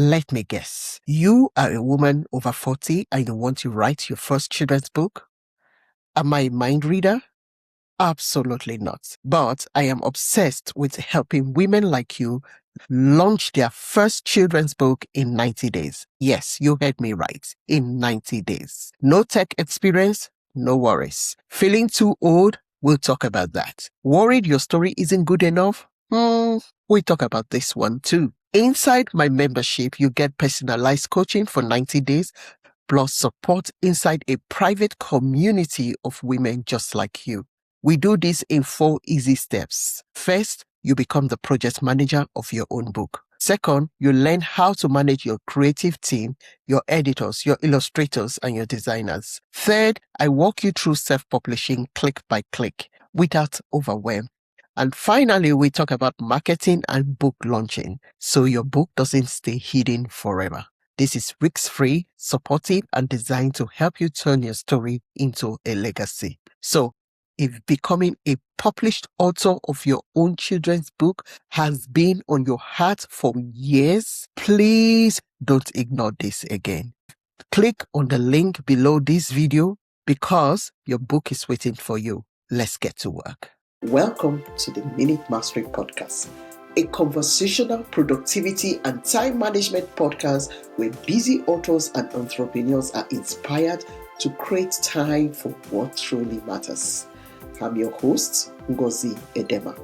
Let me guess. You are a woman over 40 and you want to write your first children's book? Am I a mind reader? Absolutely not. But I am obsessed with helping women like you launch their first children's book in 90 days. Yes, you heard me right. In 90 days. No tech experience? No worries. Feeling too old? We'll talk about that. Worried your story isn't good enough? We'll talk about this one too. Inside my membership, you get personalized coaching for 90 days, plus support inside a private community of women just like you. We do this in 4 easy steps. First, you become the project manager of your own book. Second, you learn how to manage your creative team, your editors, your illustrators, and your designers. Third, I walk you through self-publishing click by click without overwhelm. And finally, we talk about marketing and book launching, so your book doesn't stay hidden forever. This is risk-free, supportive, and designed to help you turn your story into a legacy. So, if becoming a published author of your own children's book has been on your heart for years, please don't ignore this again. Click on the link below this video because your book is waiting for you. Let's get to work. Welcome to the Minute Mastery Podcast, a conversational productivity and time management podcast where busy authors and entrepreneurs are inspired to create time for what truly matters. I'm your host, Ngozi Edema.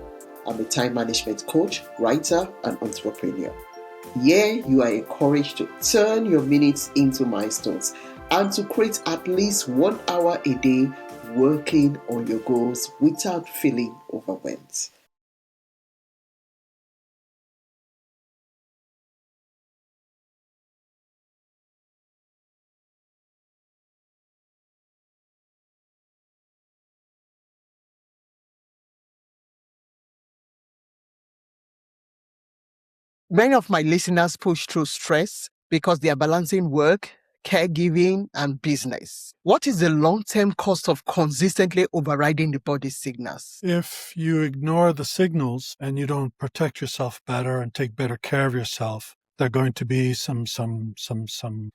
I'm a time management coach, writer, and entrepreneur. Here, you are encouraged to turn your minutes into milestones and to create at least 1 hour a day working on your goals without feeling overwhelmed. Many of my listeners push through stress because they are balancing work, caregiving, and business. What is the long-term cost of consistently overriding the body's signals? If you ignore the signals and you don't protect yourself better and take better care of yourself, there are going to be some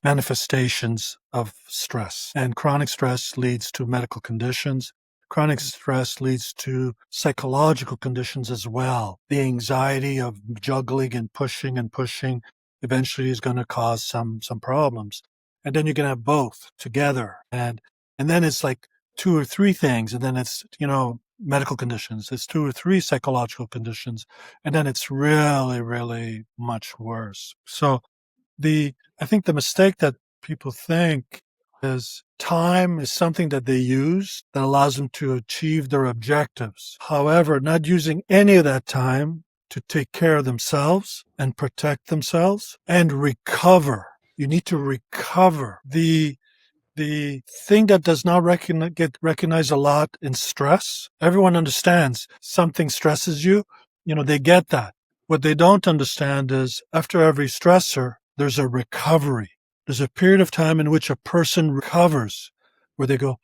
manifestations of stress. And chronic stress leads to medical conditions. Chronic stress leads to psychological conditions as well. The anxiety of juggling and pushing eventually is going to cause some problems. And then you're going to have both together. And then it's like 2 or 3 things. And then it's, medical conditions. It's 2 or 3 psychological conditions. And then it's really, really much worse. So I think the mistake that people think is time is something that they use that allows them to achieve their objectives. However, not using any of that time to take care of themselves and protect themselves and recover. You need to recover. The thing that does not get recognized a lot in stress, everyone understands something stresses you. They get that. What they don't understand is after every stressor, there's a recovery. There's a period of time in which a person recovers where they go,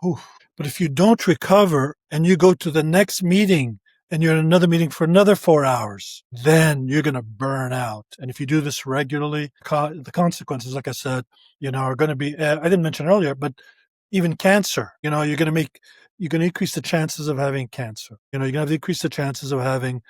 oh, but if you don't recover and you go to the next meeting and you're in another meeting for another 4 hours, then you're going to burn out. And if you do this regularly, the consequences, like I said, are going to be, I didn't mention earlier, but even cancer, you're going to increase the chances of having cancer. You're going to increase the chances of having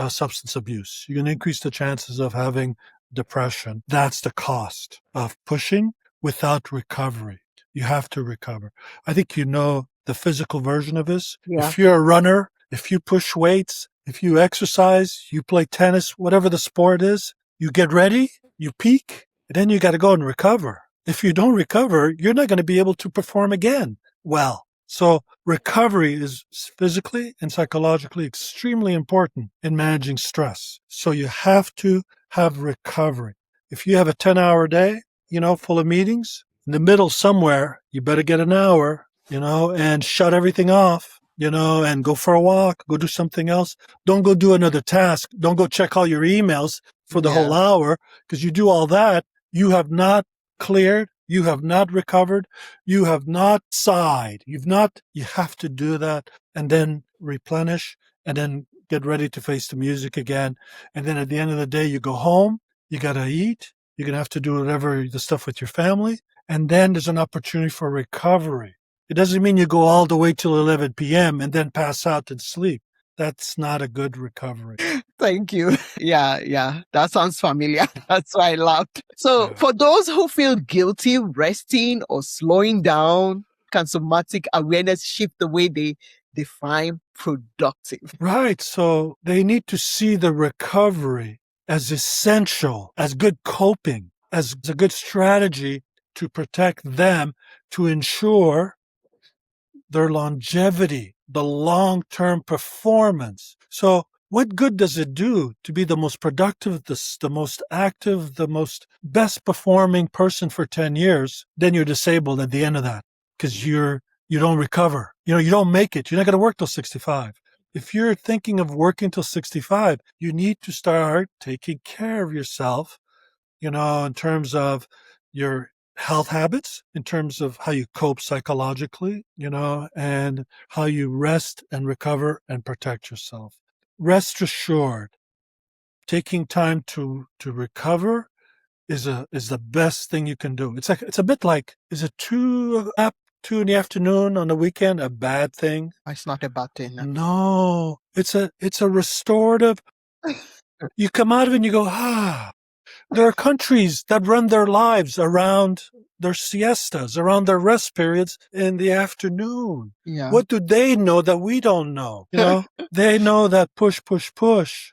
substance abuse. You're going to increase the chances of having depression. That's the cost of pushing without recovery. You have to recover. I think the physical version of this. Yeah. If you're a runner, if you push weights, if you exercise, you play tennis, whatever the sport is, you get ready, you peak, and then you got to go and recover. If you don't recover, you're not going to be able to perform again well. So recovery is physically and psychologically extremely important in managing stress. So you have to have recovery. If you have a 10-hour day, full of meetings, in the middle somewhere, you better get an hour, and shut everything off, and go for a walk, go do something else. Don't go do another task. Don't go check all your emails for the whole hour, because you do all that. You have not cleared. You have not recovered. You have not sighed. You have to do that and then replenish and then get ready to face the music again. And then at the end of the day, you go home, you got to eat, You're going to have to do whatever the stuff with your family. And then there's an opportunity for recovery. It doesn't mean you go all the way till 11 p.m. and then pass out and sleep. That's not a good recovery. Thank you. Yeah, yeah. That sounds familiar. That's why I laughed. So, for those who feel guilty resting or slowing down, can somatic awareness shift the way they define productive? Right. So they need to see the recovery as essential, as good coping, as a good strategy to protect them, to ensure their longevity, the long-term performance. So what good does it do to be the most productive, the most active, the most best performing person for 10 years? Then you're disabled at the end of that because you don't recover. You don't make it. You're not going to work till 65. If you're thinking of working till 65, you need to start taking care of yourself, in terms of your health habits, in terms of how you cope psychologically, and how you rest and recover and protect yourself. Rest assured, taking time to recover is the best thing you can do. It's a bit like, is it 2 in the afternoon on the weekend a bad thing? It's not a bad thing. No, it's a restorative. You come out of it and you go, There are countries that run their lives around their siestas, around their rest periods in the afternoon. Yeah. What do they know that we don't know? They know that push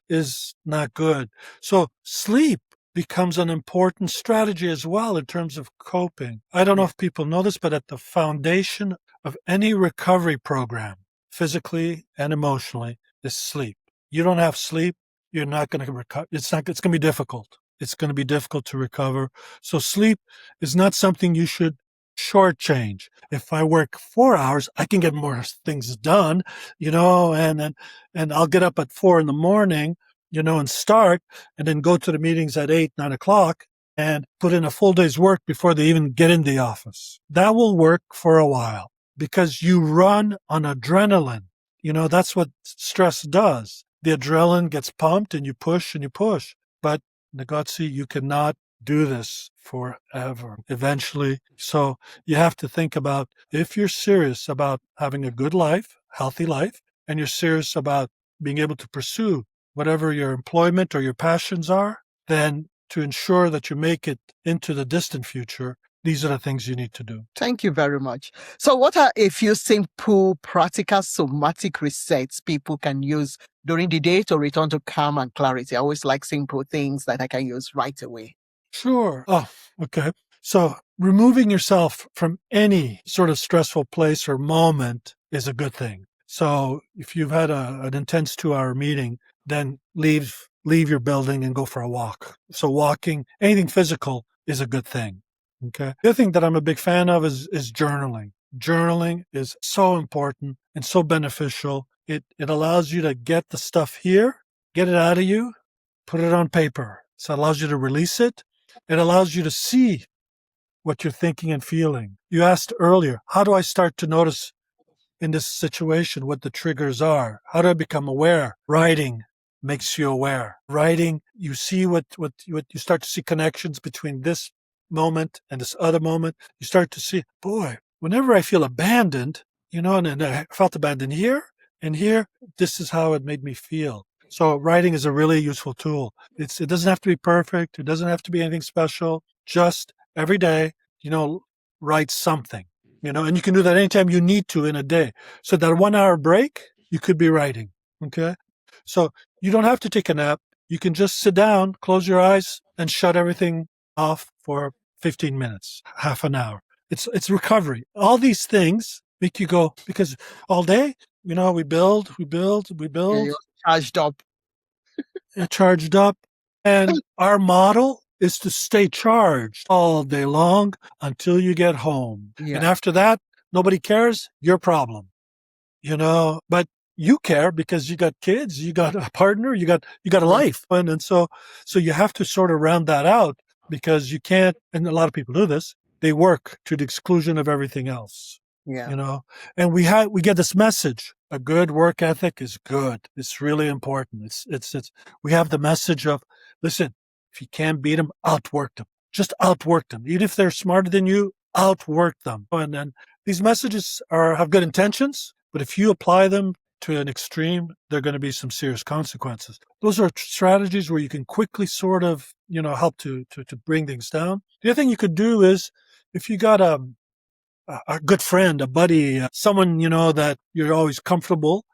is not good. So sleep becomes an important strategy as well in terms of coping. I don't know if people know this, but at the foundation of any recovery program, physically and emotionally, is sleep. You don't have sleep, you're not going to recover. It's going to be difficult. It's going to be difficult to recover. So sleep is not something you should shortchange. If I work 4 hours, I can get more things done, and I'll get up at 4 in the morning, and start, and then go to the meetings at 8, 9 o'clock and put in a full day's work before they even get in the office. That will work for a while because you run on adrenaline. That's what stress does. The adrenaline gets pumped and you push and you push. But Negozzi, you cannot do this forever. Eventually, so you have to think about, if you're serious about having a good life, healthy life, and you're serious about being able to pursue whatever your employment or your passions are, then to ensure that you make it into the distant future, these are the things you need to do. Thank you very much. So what are a few simple, practical somatic resets people can use during the day to return to calm and clarity? I always like simple things that I can use right away. Sure. Oh, okay. So removing yourself from any sort of stressful place or moment is a good thing. So if you've had an intense 2-hour meeting, then leave your building and go for a walk. So walking, anything physical is a good thing. Okay. The other thing that I'm a big fan of is journaling. Journaling is so important and so beneficial. It allows you to get the stuff here, get it out of you, put it on paper. So it allows you to release it. It allows you to see what you're thinking and feeling. You asked earlier, how do I start to notice in this situation what the triggers are? How do I become aware? Writing makes you aware. Writing, you see what you start to see connections between this moment and this other moment. You start to see, boy, whenever I feel abandoned, and I felt abandoned here and here, this is how it made me feel. So writing is a really useful tool. It doesn't have to be perfect. It doesn't have to be anything special. Just every day, write something, and you can do that anytime you need to in a day. So that 1 hour break, you could be writing. Okay. So you don't have to take a nap. You can just sit down, close your eyes, and shut everything off for 15 minutes, half an hour. It's recovery. All these things make you go, because all day, we build. Yeah, you're charged up. Charged up. And our model is to stay charged all day long until you get home. Yeah. And after that, nobody cares, your problem. But you care because you got kids, you got a partner, you got a life. And so you have to sort of round that out, because you can't, and a lot of people do this, they work to the exclusion of everything else. Yeah. And we get this message: a good work ethic is good. It's really important. We have the message of, listen, if you can't beat them, outwork them. just outwork them. Even if they're smarter than you, outwork them. And then these messages have good intentions, but if you apply them to an extreme, there are going to be some serious consequences. Those are strategies where you can quickly sort of, help to bring things down. The other thing you could do is if you got a good friend, a buddy, someone, that you're always comfortable,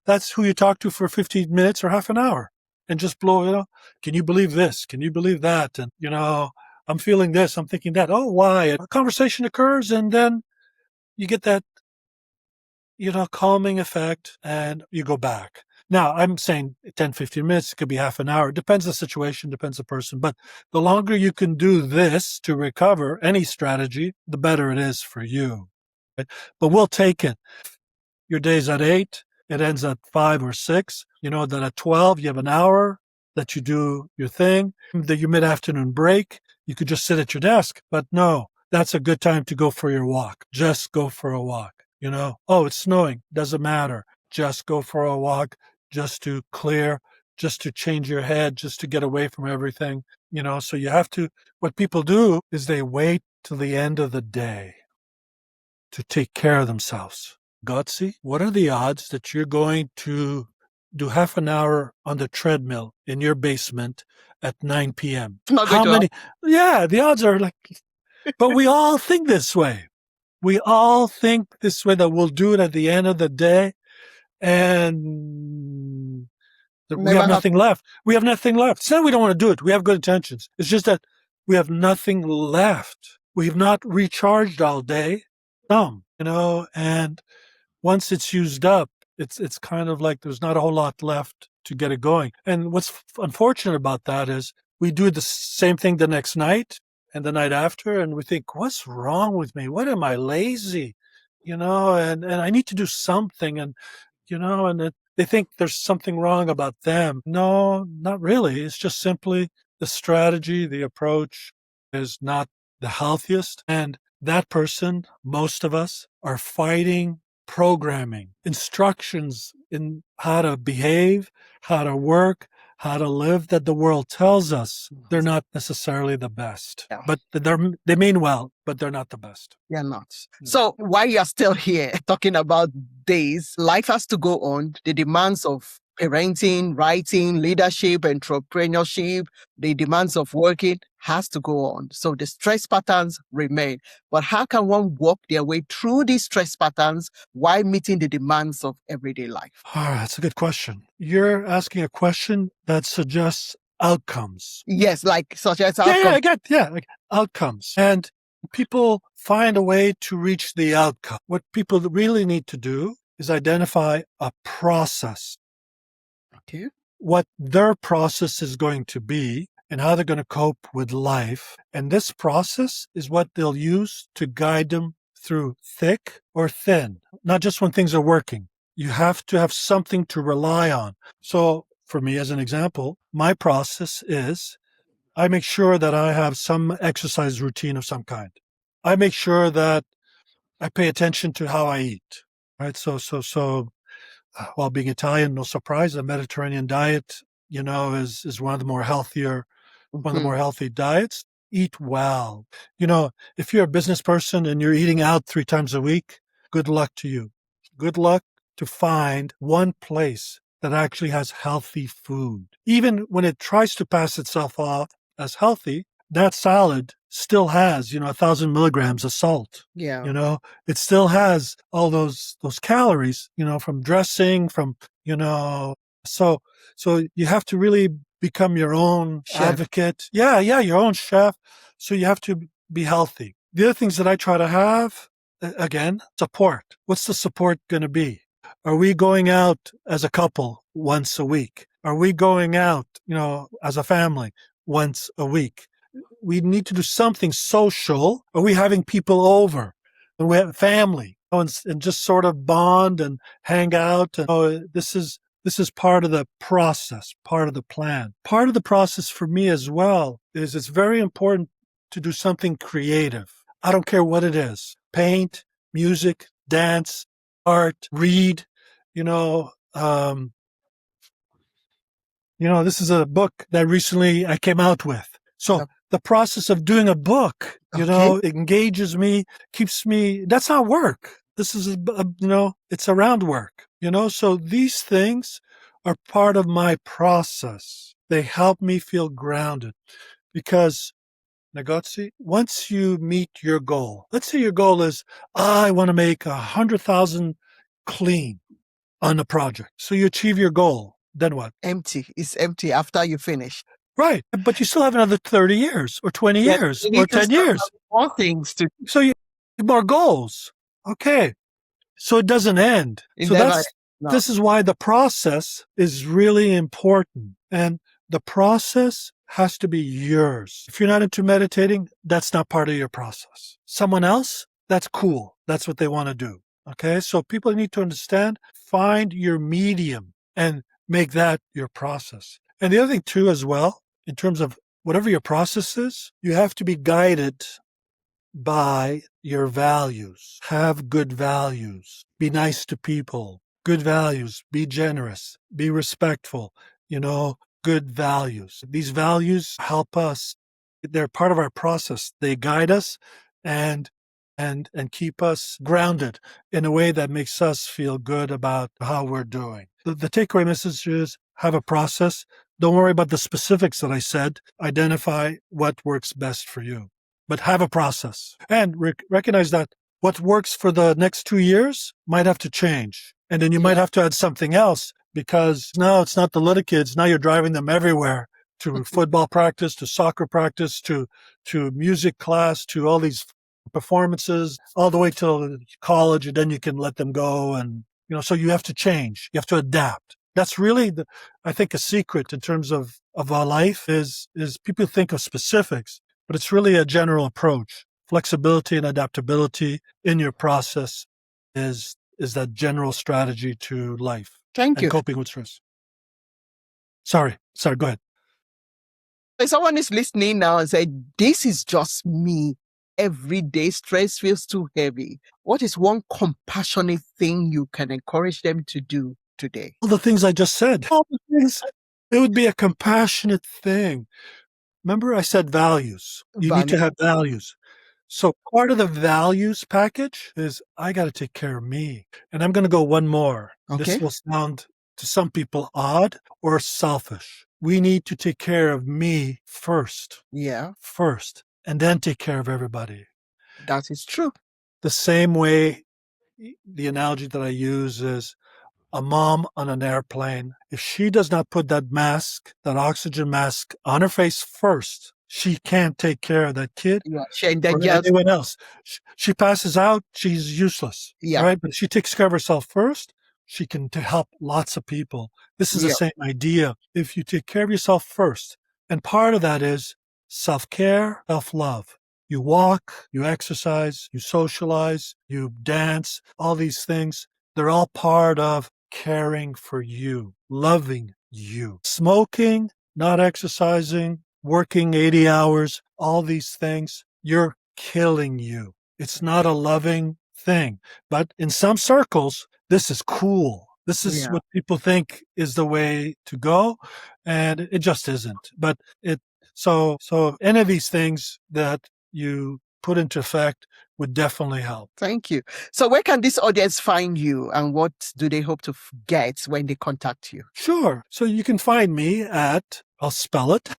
that's who you talk to for 15 minutes or half an hour and just blow, can you believe this? Can you believe that? And, I'm feeling this, I'm thinking that. Oh, why? A conversation occurs and then you get that, calming effect and you go back. Now, I'm saying 10, 15 minutes, it could be half an hour. It depends the situation, depends the person. But the longer you can do this to recover any strategy, the better it is for you. Right? But we'll take it. Your day's at 8, it ends at 5 or 6. You know that at 12, you have an hour that you do your thing. Your mid-afternoon break, you could just sit at your desk. But no, that's a good time to go for your walk. Just go for a walk. Oh, it's snowing. Doesn't matter. Just go for a walk, just to clear, just to change your head, just to get away from everything. So you have to, what people do is they wait till the end of the day to take care of themselves. Gutsy, what are the odds that you're going to do half an hour on the treadmill in your basement at 9 p.m.? How many? Yeah, the odds are like, but we all think this way. We all think this way that we'll do it at the end of the day and we have nothing left. We have nothing left. It's not we don't want to do it. We have good intentions. It's just that we have nothing left. We've not recharged all day. And once it's used up, it's kind of like there's not a whole lot left to get it going. And what's unfortunate about that is we do the same thing the next night and the night after, and we think, what's wrong with me? What am I lazy? And I need to do something. And, and they think there's something wrong about them. No, not really. It's just simply the strategy, the approach is not the healthiest. And that person, most of us, are fighting programming, instructions in how to behave, how to work, how to live that the world tells us. They're not necessarily the best, but they mean well, but they're not the best. They're not. So while you're still here talking about days, life has to go on. The demands of parenting, writing, leadership, entrepreneurship, the demands of working has to go on. So the stress patterns remain. But how can one walk their way through these stress patterns while meeting the demands of everyday life? That's a good question. You're asking a question that suggests outcomes. Yes, like such as outcomes. Like outcomes. And people find a way to reach the outcome. What people really need to do is identify a process. Okay. What their process is going to be and how they're going to cope with life. And this process is what they'll use to guide them through thick or thin, not just when things are working. You have to have something to rely on. So for me, as an example, my process is I make sure that I have some exercise routine of some kind. I make sure that I pay attention to how I eat, right? So while being Italian, no surprise, the Mediterranean diet, is one of the more healthier, one of the more healthy diets. Eat well. If you're a business person and you're eating out 3 times a week, good luck to you. Good luck to find one place that actually has healthy food. Even when it tries to pass itself off as healthy, that salad still has, 1,000 milligrams of salt. Yeah. It still has all those calories, from dressing, from, so you have to really become your own advocate. Yeah, your own chef. So you have to be healthy. The other things that I try to have, again, support. What's the support going to be? Are we going out as a couple once a week? Are we going out, as a family once a week? We need to do something social. Are we having people over? And we have family, and just sort of bond and hang out. And this is part of the process, part of the plan. Part of the process for me as well is it's very important to do something creative. I don't care what it is. Paint, music, dance, art, read, this is a book that recently I came out with. So the process of doing a book, Okay. it engages me, keeps me, that's not work. This is, it's around work, so these things are part of my process. They help me feel grounded because Negozzi, once you meet your goal, let's say your goal is, I want to make 100,000 clean on the project. So you achieve your goal. Then what? Empty. It's empty after you finish. Right. But you still have another 30 years or 20 Yeah, years you or need to 10 start years. having more things to So you have more goals. Okay. So it doesn't end. So endeavor. No. this is why the process is really important. And the process has to be yours. If you're not into meditating, that's not part of your process. Someone else, that's cool. That's what they want to do. Okay. So people need to understand, find your medium and make that your process. And the other thing too, as well, in terms of whatever your process is, you have to be guided by your values. Have good values. Be nice to people. Good values. Be generous. Be respectful. Good values. These values help us. They're part of our process. They guide us and and keep us grounded in a way that makes us feel good about how we're doing. The takeaway message is have a process. Don't worry about the specifics that I said. Identify what works best for you, but have a process and recognize that what works for the next 2 years might have to change. And then you might Yeah. have to add something else because now it's not the little kids. Now you're driving them everywhere to football practice, to soccer practice, to music class, to all these performances, all the way till college. And then you can let them go. And, so you have to change. You have to adapt. That's really I think a secret in terms of our life is people think of specifics, but it's really a general approach. Flexibility and adaptability in your process is that general strategy to life Thank and you. coping with stress. Sorry, go ahead. If someone is listening now and said, this is just me. Every day stress feels too heavy. What is one compassionate thing you can encourage them to do today? All the things I just said. All the things. It would be a compassionate thing. Remember, I said values. You need to have values. So part of the values package is I got to take care of me. And I'm going to go one more. Okay. This will sound to some people odd or selfish. We need to take care of me first. Yeah. First, and then take care of everybody. That is true. The same way, the analogy that I use is a mom on an airplane. If she does not put that mask, that oxygen mask on her face first, she can't take care of that kid or anyone else. She passes out, she's useless. Yeah. Right? But if she takes care of herself first, she can help lots of people. This is the same idea. If you take care of yourself first, and part of that is self-care, self-love. You walk, you exercise, you socialize, you dance, all these things. They're all part of caring for you, loving you. Smoking, not exercising, working 80 hours, all these things, you're killing you. It's not a loving thing. But in some circles, this is cool. This is what people think is the way to go. And it just isn't. But so any of these things that you put into effect would definitely help. Thank you. So where can this audience find you and what do they hope to get when they contact you? Sure. So you can find me at, I'll spell it,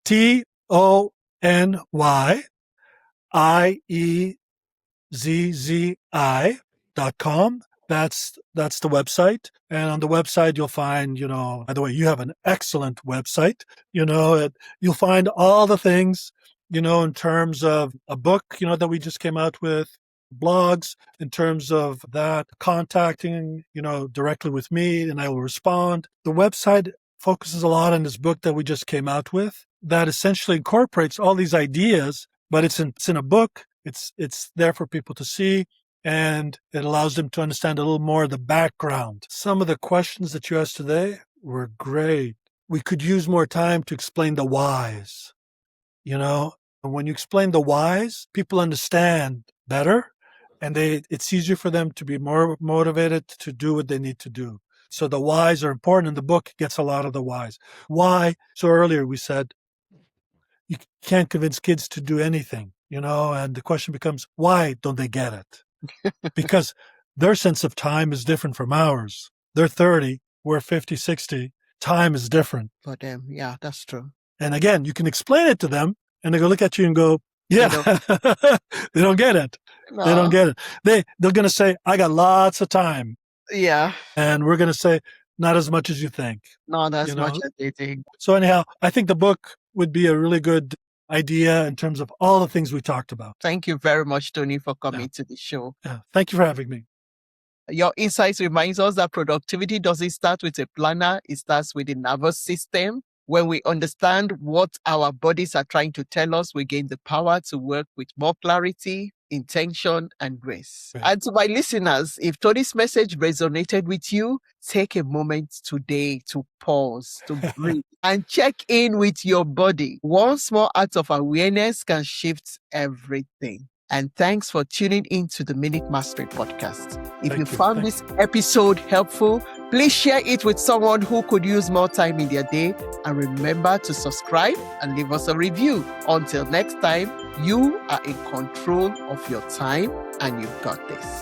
TonyIezzi.com. That's the website. And on the website, you'll find, by the way, you have an excellent website. You'll find all the things, in terms of a book, that we just came out with, blogs, in terms of that, contacting, directly with me, and I will respond. The website focuses a lot on this book that we just came out with that essentially incorporates all these ideas, but it's in a book. It's there for people to see, and it allows them to understand a little more of the background. Some of the questions that you asked today were great. We could use more time to explain the whys. And when you explain the whys, people understand better, and it's easier for them to be more motivated to do what they need to do. So the whys are important, and the book gets a lot of the whys. Why? So earlier we said, you can't convince kids to do anything, and the question becomes, why don't they get it? Because their sense of time is different from ours. They're 30, we're 50, 60. Time is different. For them, yeah, that's true. And again, you can explain it to them and they're going to look at you and go, yeah, they don't get it. No. They don't get it. They're going to say, I got lots of time. Yeah. And we're going to say, not as much as you think. Not as much as they think. So anyhow, I think the book would be a really good idea in terms of all the things we talked about. Thank you very much, Tony, for coming to the show. Yeah. Thank you for having me. Your insights reminds us that productivity doesn't start with a planner. It starts with the nervous system. When we understand what our bodies are trying to tell us, we gain the power to work with more clarity, intention, and grace. Right. And to my listeners, if Tony's message resonated with you, take a moment today to pause, to breathe, and check in with your body. One small act of awareness can shift everything. And thanks for tuning in to the Minute Mastery Podcast. If you found this episode helpful, please share it with someone who could use more time in their day. And remember to subscribe and leave us a review. Until next time, you are in control of your time and you've got this.